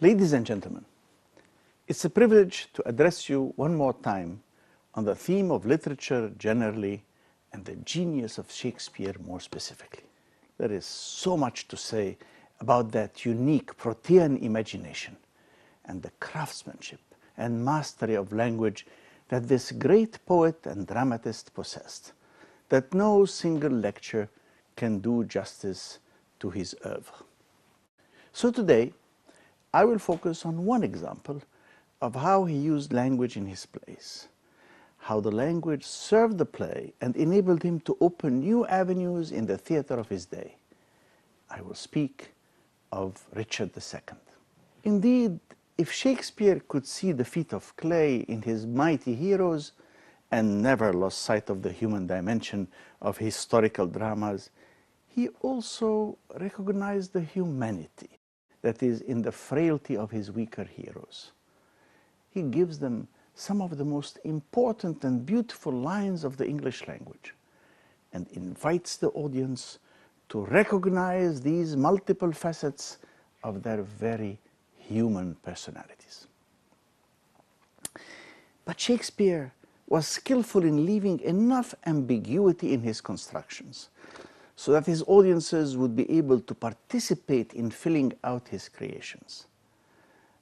Ladies and gentlemen, it's a privilege to address you one more time on the theme of literature generally and the genius of Shakespeare more specifically. There is so much to say about that unique Protean imagination and the craftsmanship and mastery of language that this great poet and dramatist possessed, that no single lecture can do justice to his oeuvre. So today, I will focus on one example of how he used language in his plays, how the language served the play and enabled him to open new avenues in the theater of his day. I will speak of Richard II. Indeed, if Shakespeare could see the feat of clay in his mighty heroes and never lost sight of the human dimension of historical dramas, he also recognized the humanity that is in the frailty of his weaker heroes. He gives them some of the most important and beautiful lines of the English language and invites the audience to recognize these multiple facets of their very human personalities. But Shakespeare was skillful in leaving enough ambiguity in his constructions so that his audiences would be able to participate in filling out his creations.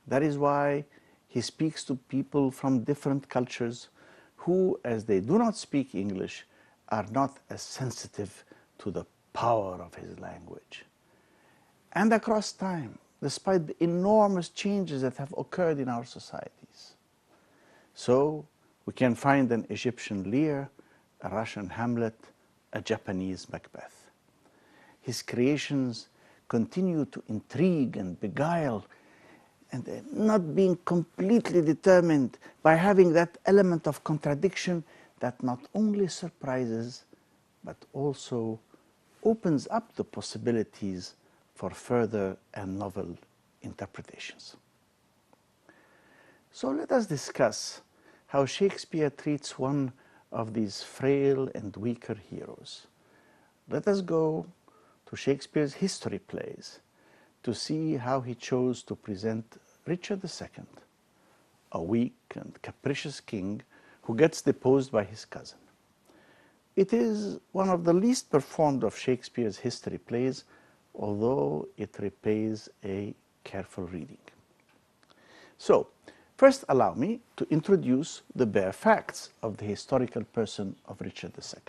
That is why he speaks to people from different cultures who, as they do not speak English, are not as sensitive to the power of his language. And across time, despite the enormous changes that have occurred in our societies. So we can find an Egyptian Lear, a Russian Hamlet, a Japanese Macbeth. His creations continue to intrigue and beguile, and not being completely determined by having that element of contradiction that not only surprises, but also opens up the possibilities for further and novel interpretations. So let us discuss how Shakespeare treats one of these frail and weaker heroes. Let us go to Shakespeare's history plays to see how he chose to present Richard II, a weak and capricious king who gets deposed by his cousin. It is one of the least performed of Shakespeare's history plays, although it repays a careful reading. So, first allow me to introduce the bare facts of the historical person of Richard II.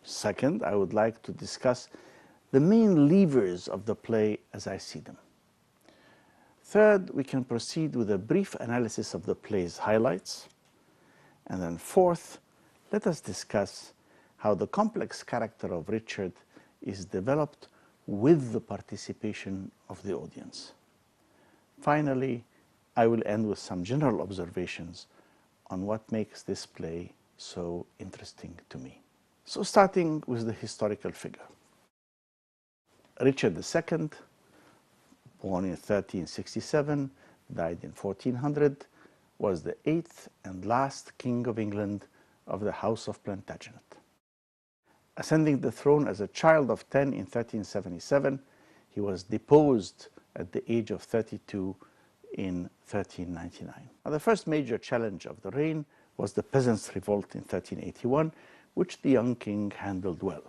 Second, I would like to discuss the main levers of the play as I see them. Third, we can proceed with a brief analysis of the play's highlights. And then fourth, let us discuss how the complex character of Richard is developed with the participation of the audience. Finally, I will end with some general observations on what makes this play so interesting to me. So starting with the historical figure. Richard II, born in 1367, died in 1400, was the 8th and last king of England of the House of Plantagenet. Ascending the throne as a child of 10 in 1377, he was deposed at the age of 32 in 1399. Now, the first major challenge of the reign was the Peasants' Revolt in 1381, which the young king handled well,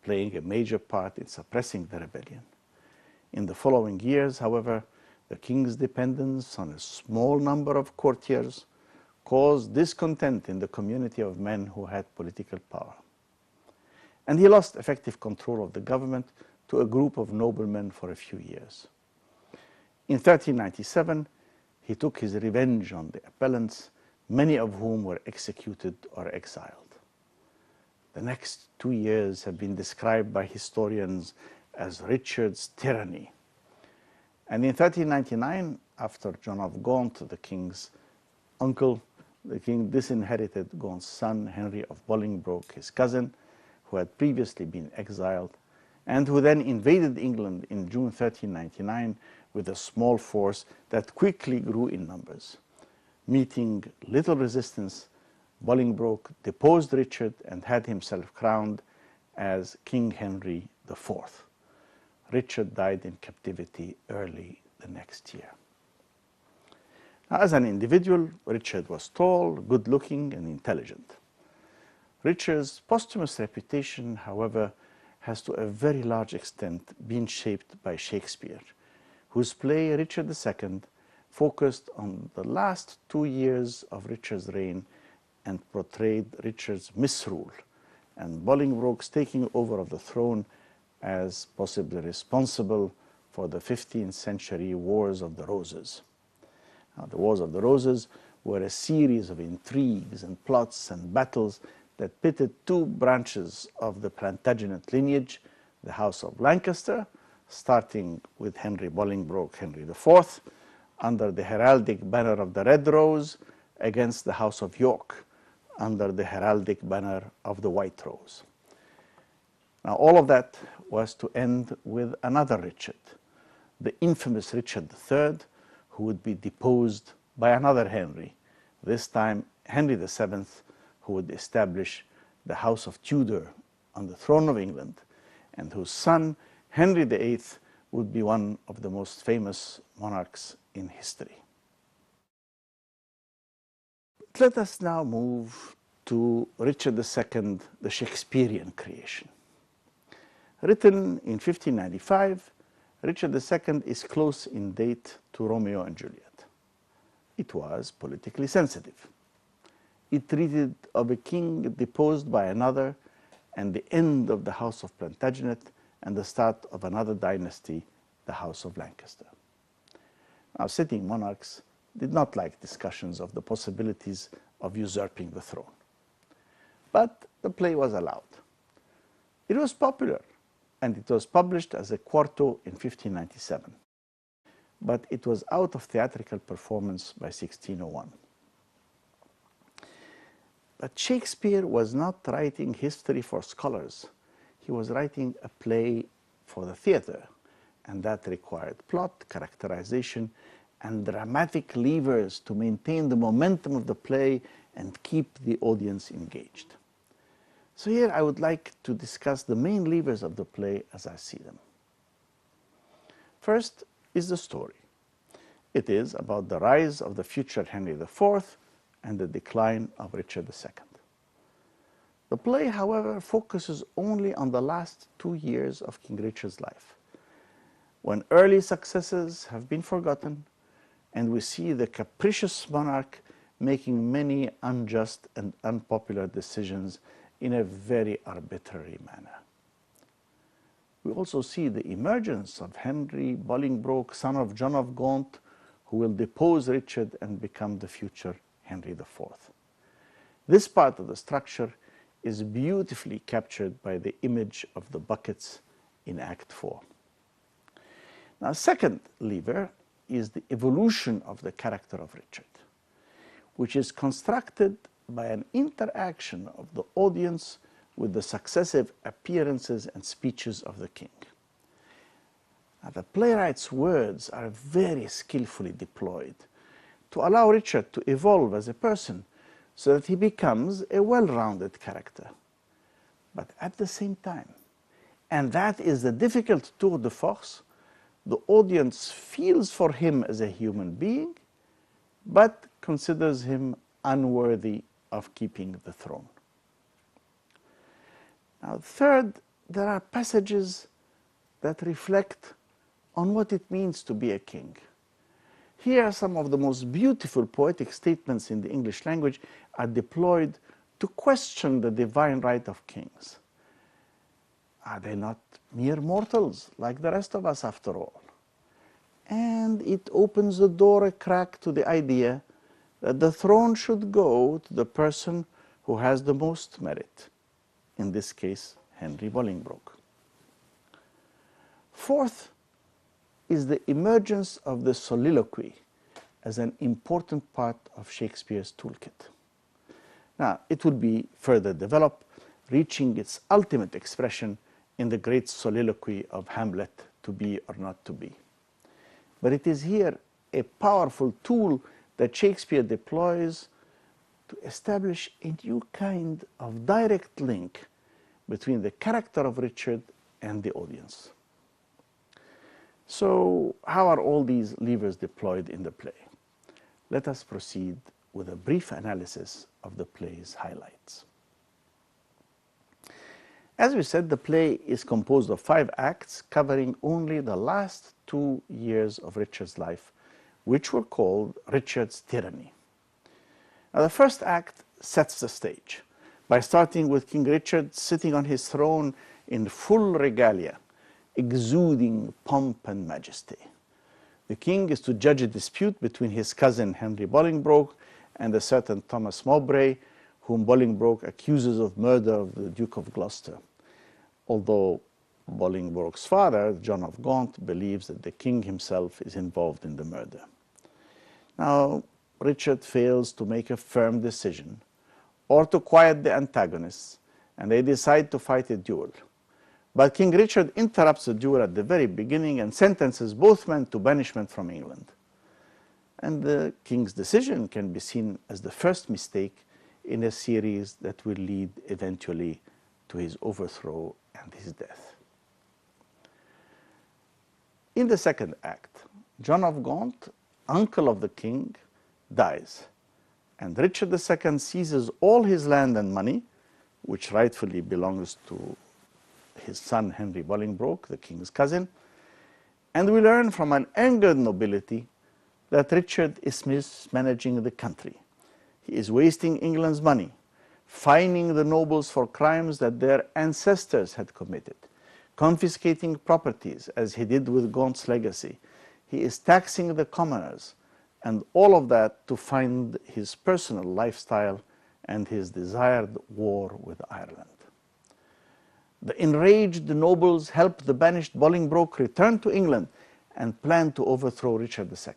playing a major part in suppressing the rebellion. In the following years, however, the king's dependence on a small number of courtiers caused discontent in the community of men who had political power. And he lost effective control of the government to a group of noblemen for a few years. In 1397, he took his revenge on the appellants, many of whom were executed or exiled. The next 2 years have been described by historians as Richard's tyranny. And in 1399, after John of Gaunt, the king's uncle, the king disinherited Gaunt's son, Henry of Bolingbroke, his cousin, who had previously been exiled, and who then invaded England in June 1399 with a small force that quickly grew in numbers. Meeting little resistance, Bolingbroke deposed Richard and had himself crowned as King Henry IV. Richard died in captivity early the next year. Now, as an individual, Richard was tall, good-looking, and intelligent. Richard's posthumous reputation, however, has to a very large extent been shaped by Shakespeare, whose play Richard II focused on the last 2 years of Richard's reign and portrayed Richard's misrule and Bolingbroke's taking over of the throne as possibly responsible for the 15th century Wars of the Roses. Now, the Wars of the Roses were a series of intrigues and plots and battles that pitted two branches of the Plantagenet lineage, the House of Lancaster, starting with Henry Bolingbroke, Henry IV, under the heraldic banner of the Red Rose, against the House of York, under the heraldic banner of the White Rose. Now, all of that was to end with another Richard, the infamous Richard III, who would be deposed by another Henry, this time Henry VII, who would establish the House of Tudor on the throne of England, and whose son, Henry VIII, would be one of the most famous monarchs in history. Let us now move to Richard II, the Shakespearean creation. Written in 1595, Richard II is close in date to Romeo and Juliet. It was politically sensitive. It treated of a king deposed by another and the end of the House of Plantagenet and the start of another dynasty, the House of Lancaster. Now, sitting monarchs did not like discussions of the possibilities of usurping the throne. But the play was allowed. It was popular, and it was published as a quarto in 1597. But it was out of theatrical performance by 1601. But Shakespeare was not writing history for scholars. He was writing a play for the theater, and that required plot, characterization, and dramatic levers to maintain the momentum of the play and keep the audience engaged. So here I would like to discuss the main levers of the play as I see them. First is the story. It is about the rise of the future Henry IV and the decline of Richard II. The play, however, focuses only on the last 2 years of King Richard's life, when early successes have been forgotten, and we see the capricious monarch making many unjust and unpopular decisions in a very arbitrary manner. We also see the emergence of Henry Bolingbroke, son of John of Gaunt, who will depose Richard and become the future Henry IV. This part of the structure is beautifully captured by the image of the buckets in Act 4. Now, second lever is the evolution of the character of Richard, which is constructed by an interaction of the audience with the successive appearances and speeches of the king. Now, the playwright's words are very skillfully deployed to allow Richard to evolve as a person so that he becomes a well-rounded character. But at the same time, and that is the difficult tour de force, the audience feels for him as a human being, but considers him unworthy of keeping the throne. Now, third, there are passages that reflect on what it means to be a king. Here, some of the most beautiful poetic statements in the English language are deployed to question the divine right of kings. Are they not mere mortals like the rest of us after all? And it opens the door a crack to the idea that the throne should go to the person who has the most merit, in this case, Henry Bolingbroke. Fourth is the emergence of the soliloquy as an important part of Shakespeare's toolkit. Now, it will be further developed, reaching its ultimate expression in the great soliloquy of Hamlet, to be or not to be. But it is here a powerful tool that Shakespeare deploys to establish a new kind of direct link between the character of Richard and the audience. So how are all these levers deployed in the play? Let us proceed with a brief analysis of the play's highlights. As we said, the play is composed of 5 acts covering only the last 2 years of Richard's life, which were called Richard's Tyranny. Now, the first act sets the stage by starting with King Richard sitting on his throne in full regalia, exuding pomp and majesty. The king is to judge a dispute between his cousin Henry Bolingbroke and a certain Thomas Mowbray, whom Bolingbroke accuses of murder of the Duke of Gloucester, although Bolingbroke's father, John of Gaunt, believes that the king himself is involved in the murder. Now, Richard fails to make a firm decision or to quiet the antagonists, and they decide to fight a duel. But King Richard interrupts the duel at the very beginning and sentences both men to banishment from England. And the king's decision can be seen as the first mistake in a series that will lead eventually to his overthrow and his death. In the second act, John of Gaunt, uncle of the king, dies, and Richard II seizes all his land and money, which rightfully belongs to his son Henry Bolingbroke, the king's cousin, and we learn from an angered nobility that Richard is mismanaging the country. He is wasting England's money, fining the nobles for crimes that their ancestors had committed, confiscating properties as he did with Gaunt's legacy. He is taxing the commoners, and all of that to fund his personal lifestyle and his desired war with Ireland. The enraged nobles help the banished Bolingbroke return to England and plan to overthrow Richard II.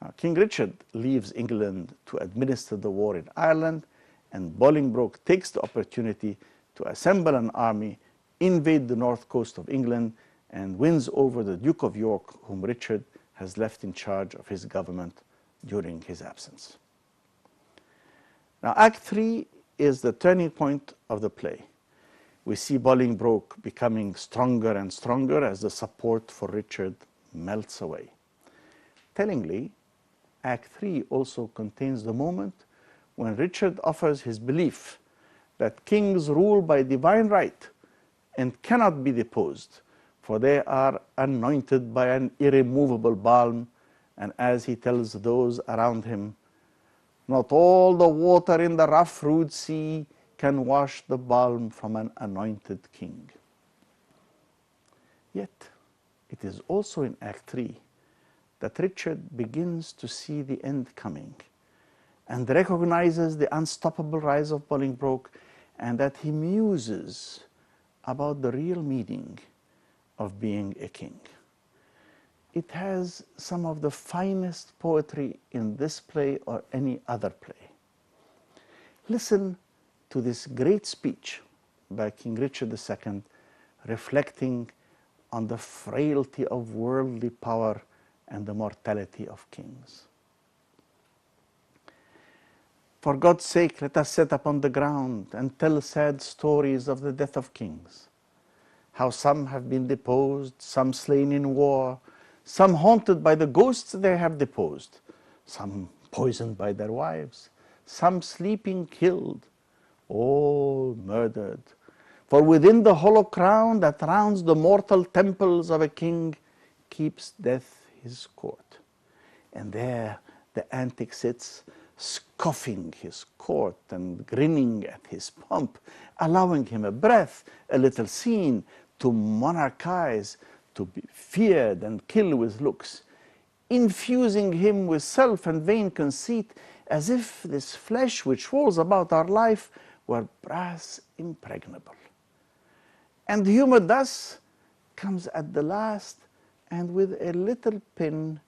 Now, King Richard leaves England to administer the war in Ireland, and Bolingbroke takes the opportunity to assemble an army, invade the north coast of England, and wins over the Duke of York, whom Richard has left in charge of his government during his absence. Now, Act 3 is the turning point of the play. We see Bolingbroke becoming stronger and stronger as the support for Richard melts away. Tellingly, Act 3 also contains the moment when Richard offers his belief that kings rule by divine right and cannot be deposed, for they are anointed by an irremovable balm, and as he tells those around him, not all the water in the rough rude sea can wash the balm from an anointed king. Yet, it is also in Act 3 that Richard begins to see the end coming and recognizes the unstoppable rise of Bolingbroke, and that he muses about the real meaning of being a king. It has some of the finest poetry in this play or any other play. Listen to this great speech by King Richard II, reflecting on the frailty of worldly power and the mortality of kings. For God's sake, let us sit upon the ground and tell sad stories of the death of kings, how some have been deposed, some slain in war, some haunted by the ghosts they have deposed, some poisoned by their wives, some sleeping killed, all murdered. For within the hollow crown that rounds the mortal temples of a king keeps death his court. And there the antic sits, scoffing his court and grinning at his pomp, allowing him a breath, a little scene, to monarchize, to be feared and kill with looks, infusing him with self and vain conceit, as if this flesh which rolls about our life were brass impregnable. And humor thus comes at the last, and with a little pin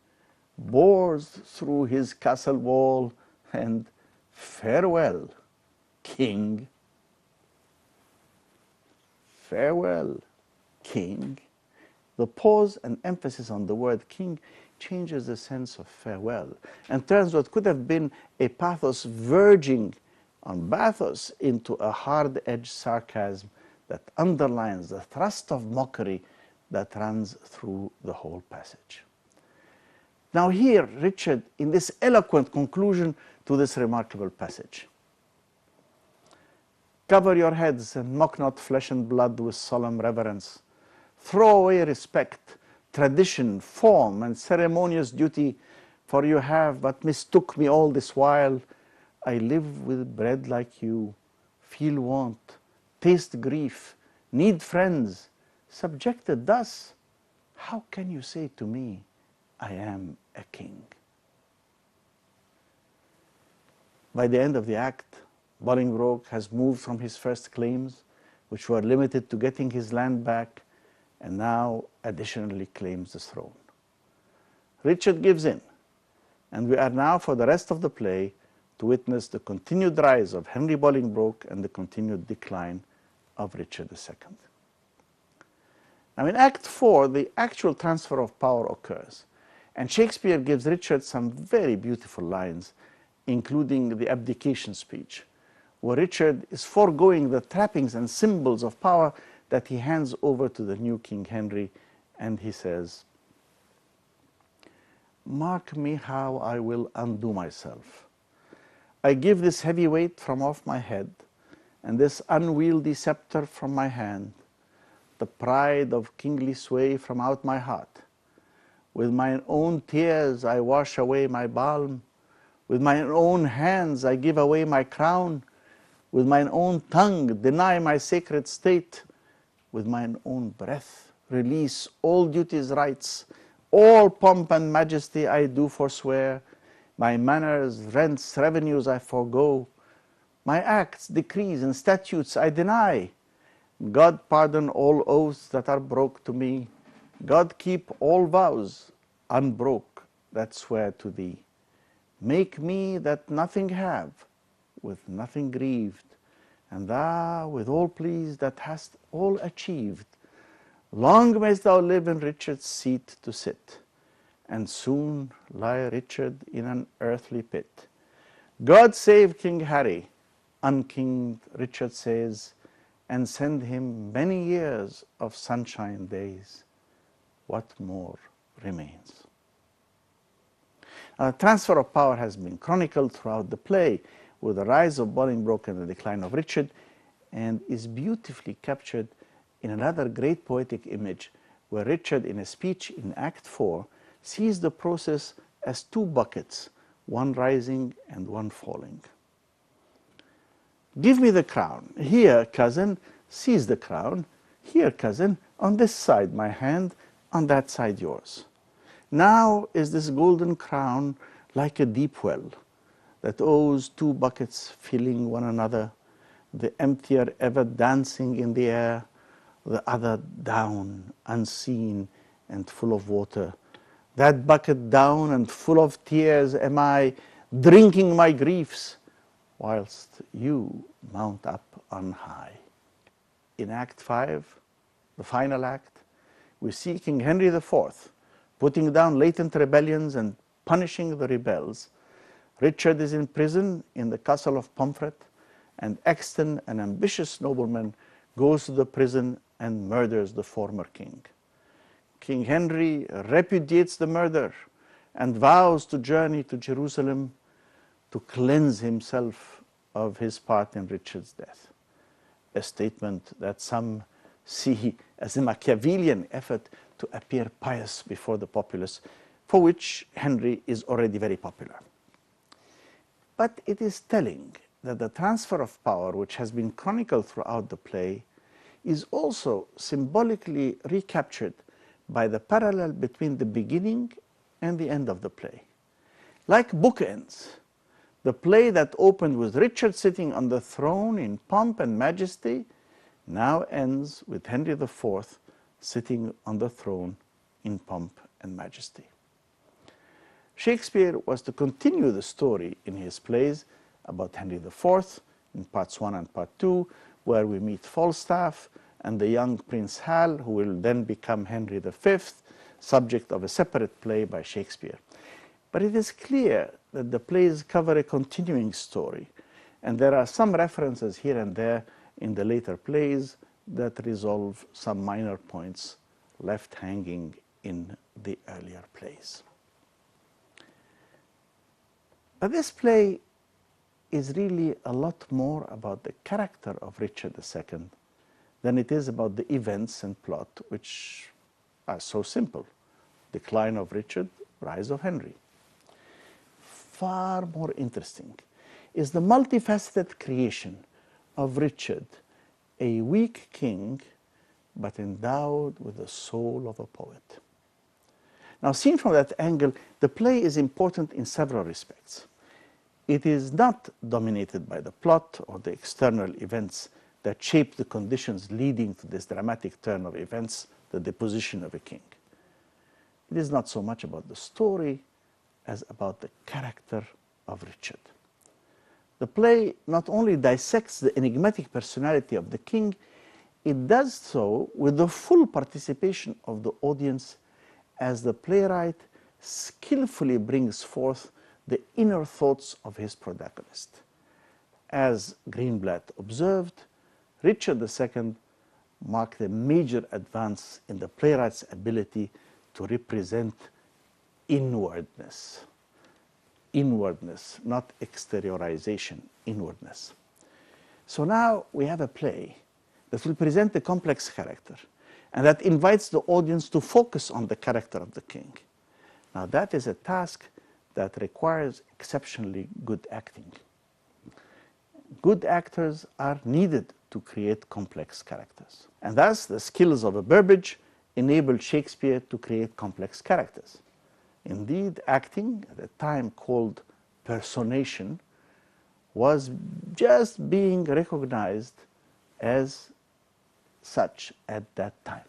bores through his castle wall, and farewell, king. Farewell, king. The pause and emphasis on the word king changes the sense of farewell and turns what could have been a pathos verging on bathos into a hard-edged sarcasm that underlines the thrust of mockery that runs through the whole passage. Now here, Richard, in this eloquent conclusion to this remarkable passage: "Cover your heads and mock not flesh and blood with solemn reverence. Throw away respect, tradition, form, and ceremonious duty, for you have but mistook me all this while. I live with bread like you, feel want, taste grief, need friends. Subjected thus, how can you say to me, I am a king?" By the end of the act, Bolingbroke has moved from his first claims, which were limited to getting his land back, and now additionally claims the throne. Richard gives in, and we are now, for the rest of the play, to witness the continued rise of Henry Bolingbroke and the continued decline of Richard II. Now in Act 4, the actual transfer of power occurs, and Shakespeare gives Richard some very beautiful lines, including the abdication speech, where Richard is foregoing the trappings and symbols of power that he hands over to the new King Henry, and he says, "Mark me how I will undo myself. I give this heavy weight from off my head, and this unwieldy scepter from my hand, the pride of kingly sway from out my heart. With mine own tears I wash away my balm, with mine own hands I give away my crown, with mine own tongue deny my sacred state, with mine own breath release all duty's rights, all pomp and majesty I do forswear, my manners, rents, revenues I forego, my acts, decrees, and statutes I deny. God pardon all oaths that are broke to me, God keep all vows unbroke that swear to thee. Make me that nothing have, with nothing grieved, and thou with all pleased that hast all achieved. Long mayst thou live in Richard's seat to sit, and soon lie Richard in an earthly pit. God save King Harry, unkinged Richard says, and send him many years of sunshine days. What more remains?" The transfer of power has been chronicled throughout the play, with the rise of Bolingbroke and the decline of Richard, and is beautifully captured in another great poetic image, where Richard, in a speech in Act 4, sees the process as two buckets, one rising and one falling. "Give me the crown. Here, cousin, seize the crown. Here, cousin, on this side my hand, on that side yours. Now is this golden crown like a deep well, that owes two buckets filling one another, the emptier ever dancing in the air, the other down, unseen and full of water. That bucket down and full of tears am I, drinking my griefs, whilst you mount up on high." In Act 5, the final act, we see King Henry IV putting down latent rebellions and punishing the rebels. Richard is in prison in the castle of Pomfret, and Exton, an ambitious nobleman, goes to the prison and murders the former king. King Henry repudiates the murder and vows to journey to Jerusalem to cleanse himself of his part in Richard's death, a statement that some see as a Machiavellian effort to appear pious before the populace, for which Henry is already very popular. But it is telling that the transfer of power, which has been chronicled throughout the play, is also symbolically recaptured by the parallel between the beginning and the end of the play. Like bookends, the play that opened with Richard sitting on the throne in pomp and majesty now ends with Henry IV sitting on the throne in pomp and majesty. Shakespeare was to continue the story in his plays about Henry IV in parts 1 and part 2, where we meet Falstaff and the young Prince Hal, who will then become Henry V, subject of a separate play by Shakespeare. But it is clear that the plays cover a continuing story, and there are some references here and there in the later plays that resolve some minor points left hanging in the earlier plays. But this play is really a lot more about the character of Richard II than it is about the events and plot, which are so simple. Decline of Richard, rise of Henry. Far more interesting is the multifaceted creation of Richard, a weak king, but endowed with the soul of a poet. Now, seen from that angle, the play is important in several respects. It is not dominated by the plot or the external events that shape the conditions leading to this dramatic turn of events, the deposition of a king. It is not so much about the story as about the character of Richard. The play not only dissects the enigmatic personality of the king, it does so with the full participation of the audience as the playwright skillfully brings forth the inner thoughts of his protagonist. As Greenblatt observed, Richard II marked a major advance in the playwright's ability to represent inwardness. Inwardness, not exteriorization, inwardness. So now we have a play that will present a complex character and that invites the audience to focus on the character of the king. Now that is a task that requires exceptionally good acting. Good actors are needed to create complex characters. And thus the skills of a Burbage enabled Shakespeare to create complex characters. Indeed, acting, at a time called personation, was just being recognized as such at that time.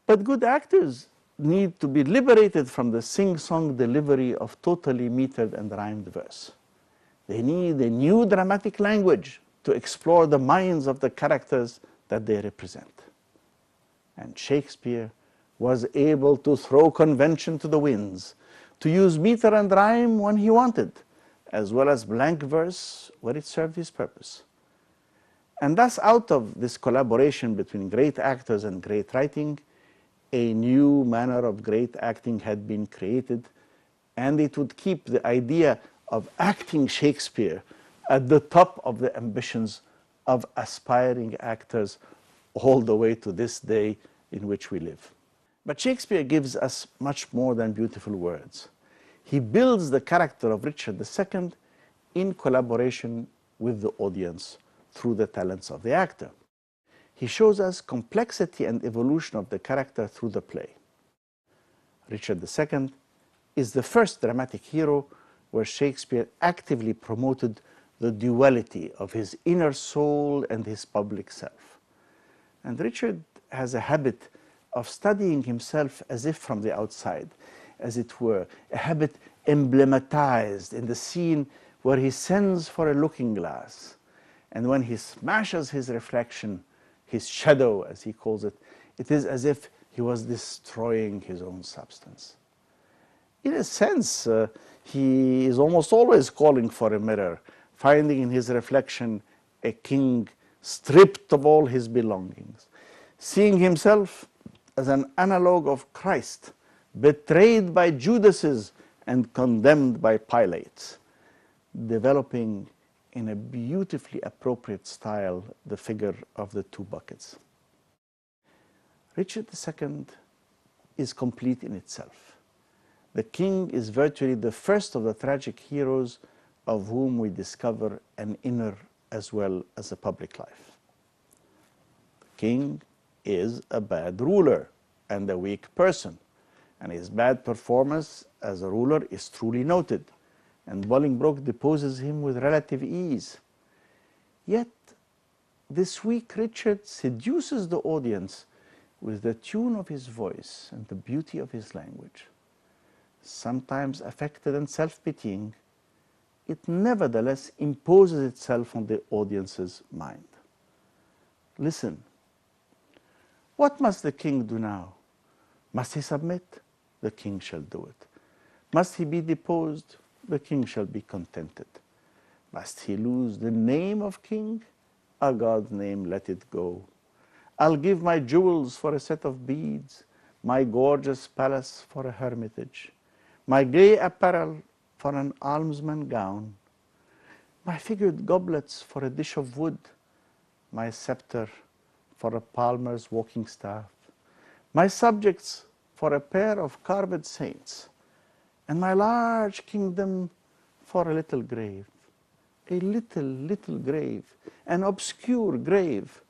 But good actors need to be liberated from the sing-song delivery of totally metered and rhymed verse. They need a new dramatic language to explore the minds of the characters that they represent. And Shakespeare was able to throw convention to the winds, to use meter and rhyme when he wanted, as well as blank verse where it served his purpose. And thus, out of this collaboration between great actors and great writing, a new manner of great acting had been created, and it would keep the idea of acting Shakespeare at the top of the ambitions of aspiring actors all the way to this day in which we live. But Shakespeare gives us much more than beautiful words. He builds the character of Richard II in collaboration with the audience through the talents of the actor. He shows us complexity and evolution of the character through the play. Richard II is the first dramatic hero where Shakespeare actively promoted the duality of his inner soul and his public self. And Richard has a habit of studying himself as if from the outside, as it were, a habit emblematized in the scene where he sends for a looking glass. And when he smashes his reflection, his shadow, as he calls it, it is as if he was destroying his own substance. In a sense, he is almost always calling for a mirror, finding in his reflection a king stripped of all his belongings, seeing himself as an analogue of Christ, betrayed by Judases and condemned by Pilates, developing in a beautifully appropriate style the figure of the two buckets. Richard II is complete in itself. The king is virtually the first of the tragic heroes of whom we discover an inner as well as a public life. The king is a bad ruler and a weak person, and his bad performance as a ruler is truly noted, and Bolingbroke deposes him with relative ease. Yet, this weak Richard seduces the audience with the tune of his voice and the beauty of his language. Sometimes affected and self-pitying, it nevertheless imposes itself on the audience's mind. Listen. What must the king do now? Must he submit? The king shall do it. Must he be deposed? The king shall be contented. Must he lose the name of king? A God's name let it go. I'll give my jewels for a set of beads, my gorgeous palace for a hermitage, my gay apparel for an almsman gown, my figured goblets for a dish of wood, my scepter for a palmer's walking staff, my subjects for a pair of carved saints, and my large kingdom for a little grave, a little grave, an obscure grave,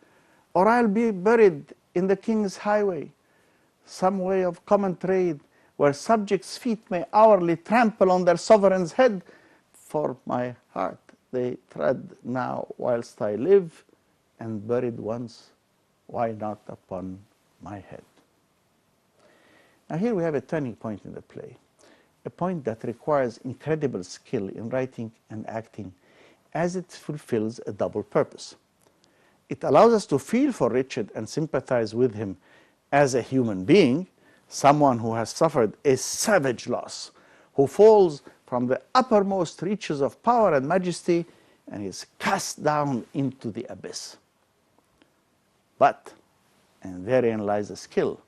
or I'll be buried in the king's highway, some way of common trade, where subjects' feet may hourly trample on their sovereign's head. For my heart they tread now whilst I live, and buried once, why not upon my head? Now here we have a turning point in the play, a point that requires incredible skill in writing and acting, as it fulfills a double purpose. It allows us to feel for Richard and sympathize with him as a human being, someone who has suffered a savage loss, who falls from the uppermost reaches of power and majesty and is cast down into the abyss. But, and therein lies the skill,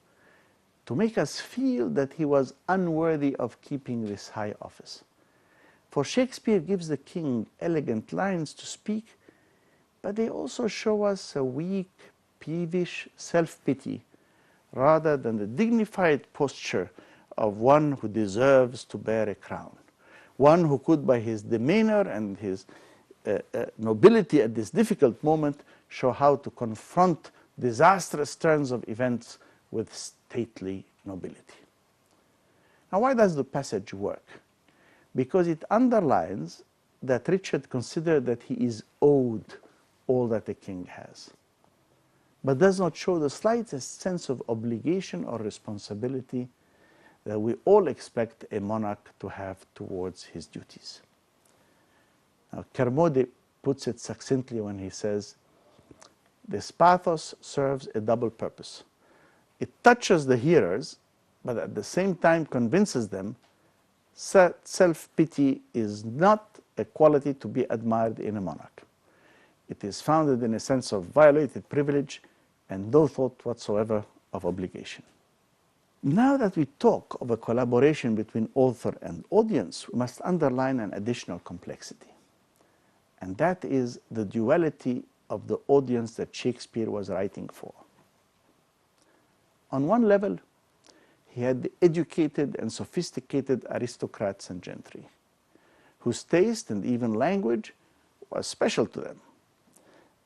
to make us feel that he was unworthy of keeping this high office. For Shakespeare gives the king elegant lines to speak, but they also show us a weak, peevish self-pity rather than the dignified posture of one who deserves to bear a crown, one who could, by his demeanor and his nobility at this difficult moment, show how to confront disastrous turns of events with stately nobility. Now, why does the passage work? Because it underlines that Richard considered that he is owed all that a king has, but does not show the slightest sense of obligation or responsibility that we all expect a monarch to have towards his duties. Now, Kermode puts it succinctly when he says, this pathos serves a double purpose. It touches the hearers, but at the same time convinces them self-pity is not a quality to be admired in a monarch. It is founded in a sense of violated privilege and no thought whatsoever of obligation. Now that we talk of a collaboration between author and audience, we must underline an additional complexity, and that is the duality of the audience that Shakespeare was writing for. On one level, he had the educated and sophisticated aristocrats and gentry, whose taste and even language was special to them.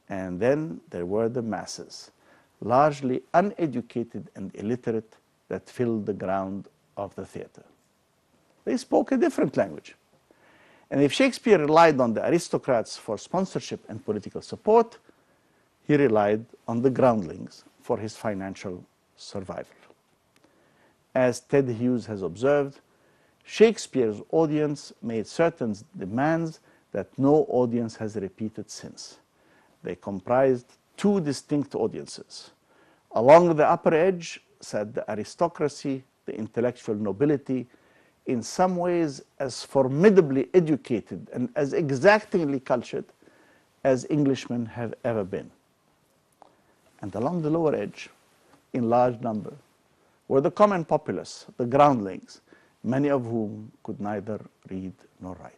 And then there were the masses, largely uneducated and illiterate, that filled the ground of the theater. They spoke a different language. And if Shakespeare relied on the aristocrats for sponsorship and political support, he relied on the groundlings for his financial survival. As Ted Hughes has observed, Shakespeare's audience made certain demands that no audience has repeated since. They comprised two distinct audiences. Along the upper edge sat the aristocracy, the intellectual nobility, in some ways as formidably educated and as exactingly cultured as Englishmen have ever been. And along the lower edge, in large number, were the common populace, the groundlings, many of whom could neither read nor write.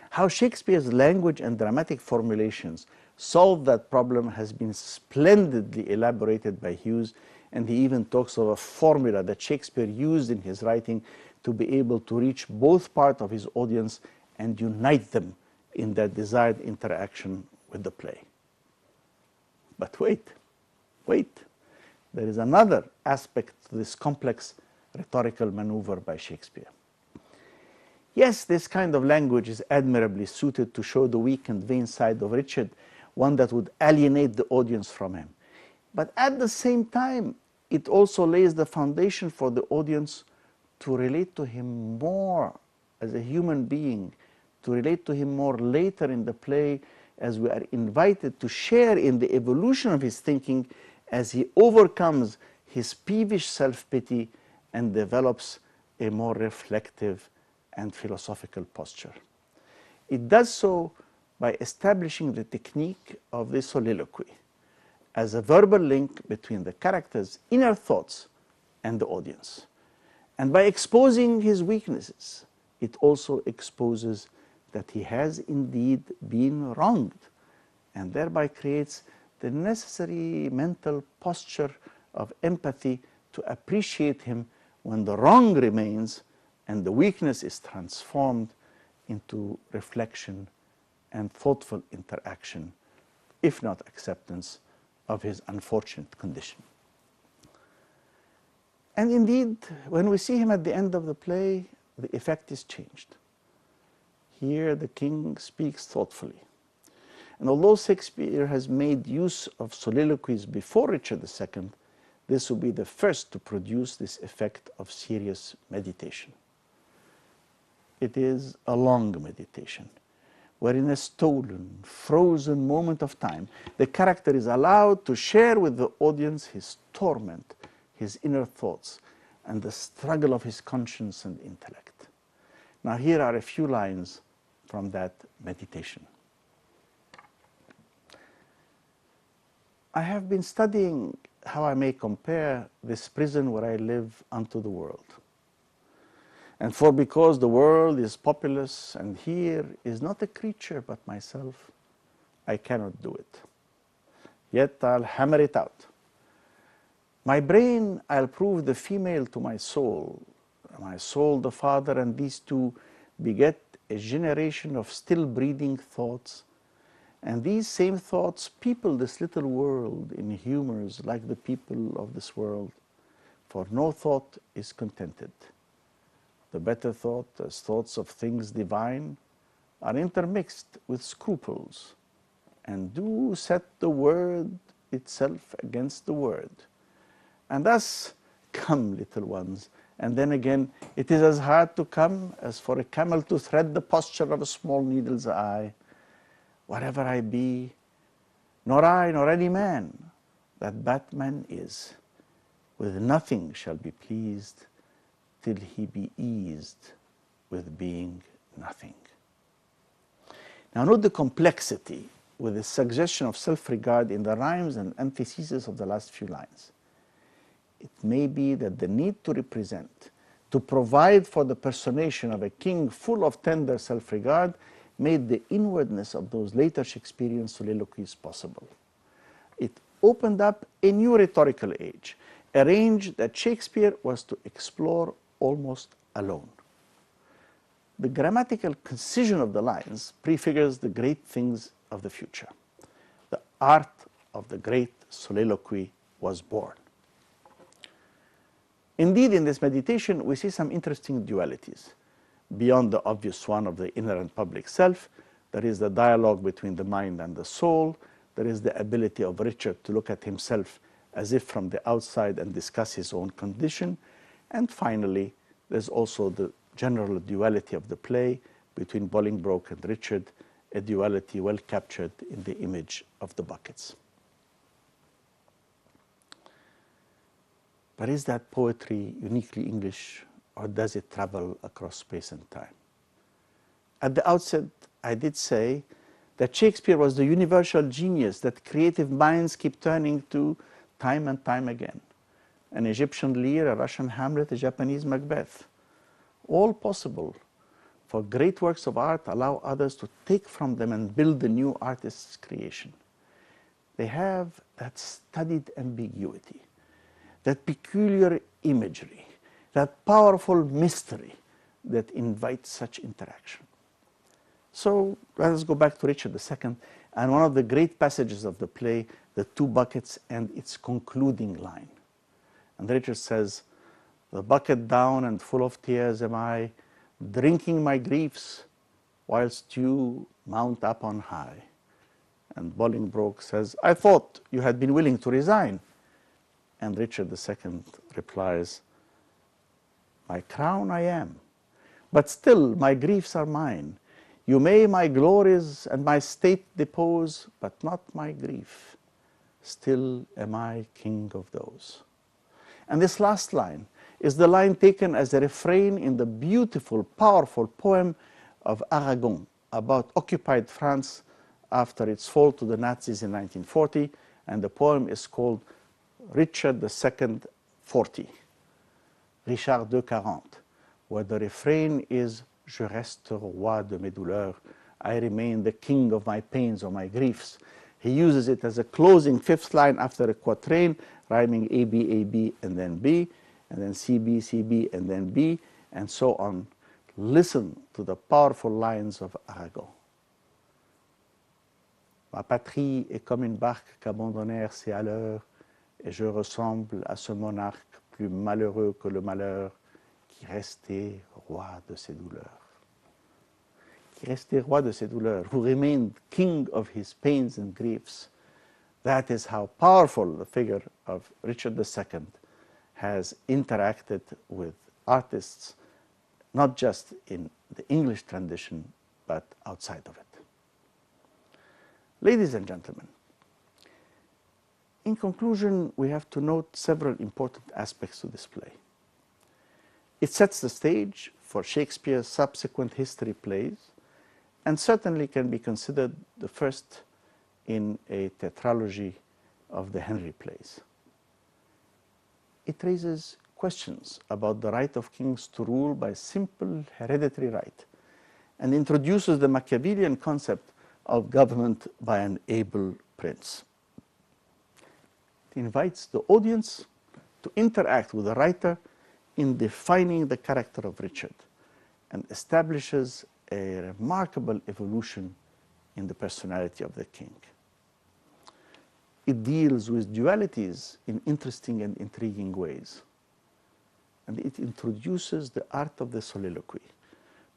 How Shakespeare's language and dramatic formulations solved that problem has been splendidly elaborated by Hughes, and he even talks of a formula that Shakespeare used in his writing to be able to reach both parts of his audience and unite them in their desired interaction with the play. But wait, there is another aspect to this complex rhetorical maneuver by Shakespeare. Yes, this kind of language is admirably suited to show the weak and vain side of Richard, one that would alienate the audience from him. But at the same time, it also lays the foundation for the audience to relate to him more as a human being, to relate to him more later in the play, as we are invited to share in the evolution of his thinking as he overcomes his peevish self-pity and develops a more reflective and philosophical posture. It does so by establishing the technique of the soliloquy, as a verbal link between the character's inner thoughts and the audience. And by exposing his weaknesses, it also exposes that he has indeed been wronged, and thereby creates the necessary mental posture of empathy to appreciate him when the wrong remains and the weakness is transformed into reflection and thoughtful interaction, if not acceptance, of his unfortunate condition. And indeed, when we see him at the end of the play, the effect is changed. Here the king speaks thoughtfully. And although Shakespeare has made use of soliloquies before Richard II, this will be the first to produce this effect of serious meditation. It is a long meditation, where in a stolen, frozen moment of time, the character is allowed to share with the audience his torment, his inner thoughts, and the struggle of his conscience and intellect. Now here are a few lines from that meditation. I have been studying how I may compare this prison where I live unto the world. And for because the world is populous and here is not a creature but myself, I cannot do it. Yet I'll hammer it out. My brain I'll prove the female to my soul the father, and these two beget a generation of still breathing thoughts. And these same thoughts people this little world in humors like the people of this world, for no thought is contented. The better thought, as thoughts of things divine, are intermixed with scruples, and do set the word itself against the word. And thus, come, little ones, and then again, it is as hard to come as for a camel to thread the posture of a small needle's eye. Whatever I be, nor I, nor any man, that Batman is, with nothing shall be pleased, till he be eased with being nothing. Now note the complexity with the suggestion of self-regard in the rhymes and antitheses of the last few lines. It may be that the need to represent, to provide for the personation of a king full of tender self-regard made the inwardness of those later Shakespearean soliloquies possible. It opened up a new rhetorical age, a range that Shakespeare was to explore almost alone. The grammatical concision of the lines prefigures the great things of the future. The art of the great soliloquy was born. Indeed, in this meditation, we see some interesting dualities. Beyond the obvious one of the inner and public self, there is the dialogue between the mind and the soul. There is the ability of Richard to look at himself as if from the outside and discuss his own condition. And finally, there's also the general duality of the play between Bolingbroke and Richard, a duality well captured in the image of the buckets. But is that poetry uniquely English, or does it travel across space and time? At the outset, I did say that Shakespeare was the universal genius that creative minds keep turning to time and time again. An Egyptian Lear, a Russian Hamlet, a Japanese Macbeth. All possible, for great works of art allow others to take from them and build the new artist's creation. They have that studied ambiguity, that peculiar imagery, that powerful mystery that invites such interaction. So let us go back to Richard II and one of the great passages of the play, The Two Buckets and its concluding line. And Richard says, "The bucket down and full of tears am I, drinking my griefs, whilst you mount up on high." And Bolingbroke says, "I thought you had been willing to resign." And Richard II replies, "My crown I am, but still my griefs are mine. You may my glories and my state depose, but not my grief. Still am I king of those." And this last line is the line taken as a refrain in the beautiful, powerful poem of Aragon about occupied France after its fall to the Nazis in 1940, And the poem is called Richard II 40, Richard II 40, where the refrain is Je reste roi de mes douleurs, I remain the king of my pains or my griefs. He uses it as a closing fifth line after a quatrain, rhyming A, B, A, B, and then B, and then C, B, C, B, and then B, and so on. Listen to the powerful lines of Arago. Ma patrie est comme une barque qu'abandonnèrent ses haleurs, et je ressemble à ce monarque plus malheureux que le malheur, qui restait roi de ses douleurs. Qui restait roi de ses douleurs, who remained king of his pains and griefs. That is how powerful the figure of Richard II has interacted with artists, not just in the English tradition, but outside of it. Ladies and gentlemen, in conclusion, we have to note several important aspects to this play. It sets the stage for Shakespeare's subsequent history plays, and certainly can be considered the first in a tetralogy of the Henry plays. It raises questions about the right of kings to rule by simple hereditary right, and introduces the Machiavellian concept of government by an able prince. It invites the audience to interact with the writer in defining the character of Richard, and establishes a remarkable evolution in the personality of the king. It deals with dualities in interesting and intriguing ways. And it introduces the art of the soliloquy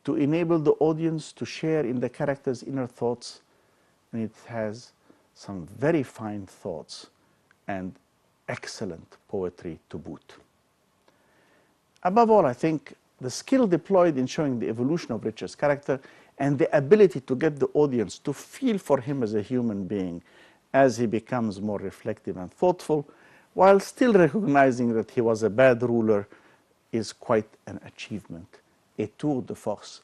to enable the audience to share in the character's inner thoughts, and it has some very fine thoughts and excellent poetry to boot. Above all, I think the skill deployed in showing the evolution of Richard's character and the ability to get the audience to feel for him as a human being as he becomes more reflective and thoughtful, while still recognizing that he was a bad ruler, is quite an achievement, a tour de force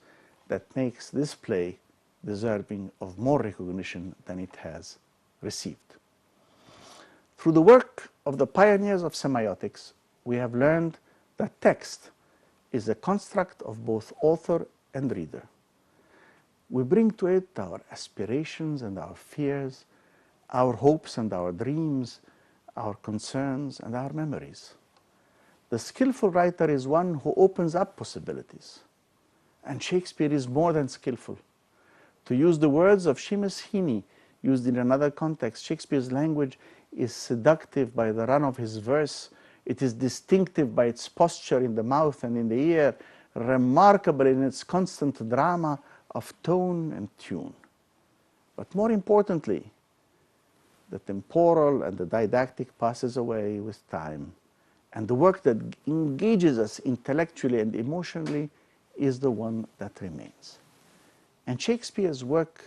that makes this play deserving of more recognition than it has received. Through the work of the pioneers of semiotics, we have learned that text is a construct of both author and reader. We bring to it our aspirations and our fears, our hopes and our dreams, our concerns and our memories. The skillful writer is one who opens up possibilities. And Shakespeare is more than skillful. To use the words of Seamus Heaney, used in another context, Shakespeare's language is seductive by the run of his verse. It is distinctive by its posture in the mouth and in the ear, remarkable in its constant drama of tone and tune. But more importantly, the temporal and the didactic passes away with time, and the work that engages us intellectually and emotionally is the one that remains. And Shakespeare's work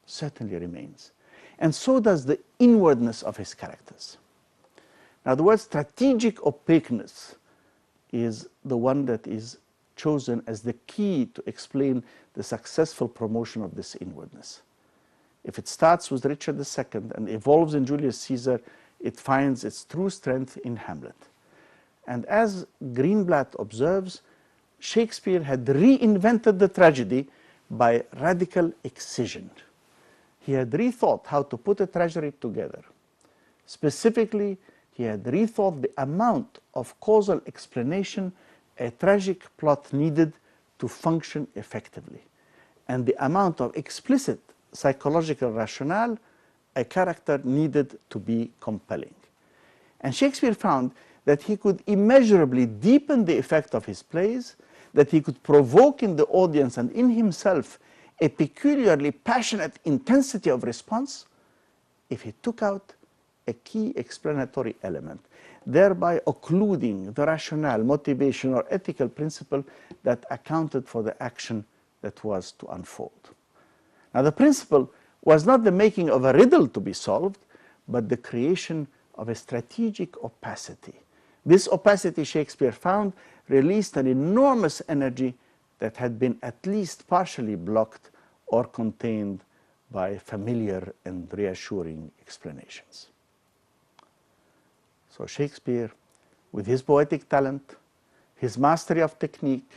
certainly remains, and so does the inwardness of his characters. Now, the word strategic opaqueness is the one that is chosen as the key to explain the successful promotion of this inwardness. If it starts with Richard II and evolves in Julius Caesar, it finds its true strength in Hamlet. And as Greenblatt observes, Shakespeare had reinvented the tragedy by radical excision. He had rethought how to put a tragedy together. Specifically, he had rethought the amount of causal explanation a tragic plot needed to function effectively, and the amount of explicit psychological rationale a character needed to be compelling. And Shakespeare found that he could immeasurably deepen the effect of his plays, that he could provoke in the audience and in himself a peculiarly passionate intensity of response if he took out a key explanatory element, thereby occluding the rationale, motivation, or ethical principle that accounted for the action that was to unfold. Now, the principle was not the making of a riddle to be solved, but the creation of a strategic opacity. This opacity, Shakespeare found, released an enormous energy that had been at least partially blocked or contained by familiar and reassuring explanations. So Shakespeare, with his poetic talent, his mastery of technique,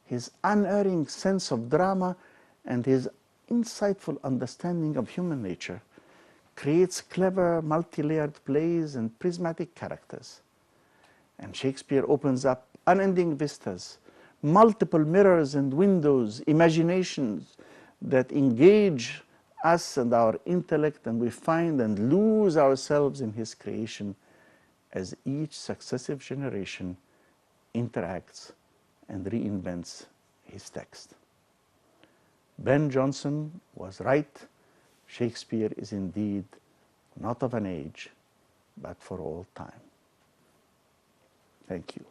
his unerring sense of drama, and his insightful understanding of human nature, creates clever, multi-layered plays and prismatic characters. And Shakespeare opens up unending vistas, multiple mirrors and windows, imaginations that engage us and our intellect, and we find and lose ourselves in his creation as each successive generation interacts and reinvents his text. Ben Jonson was right. Shakespeare is indeed not of an age, but for all time. Thank you.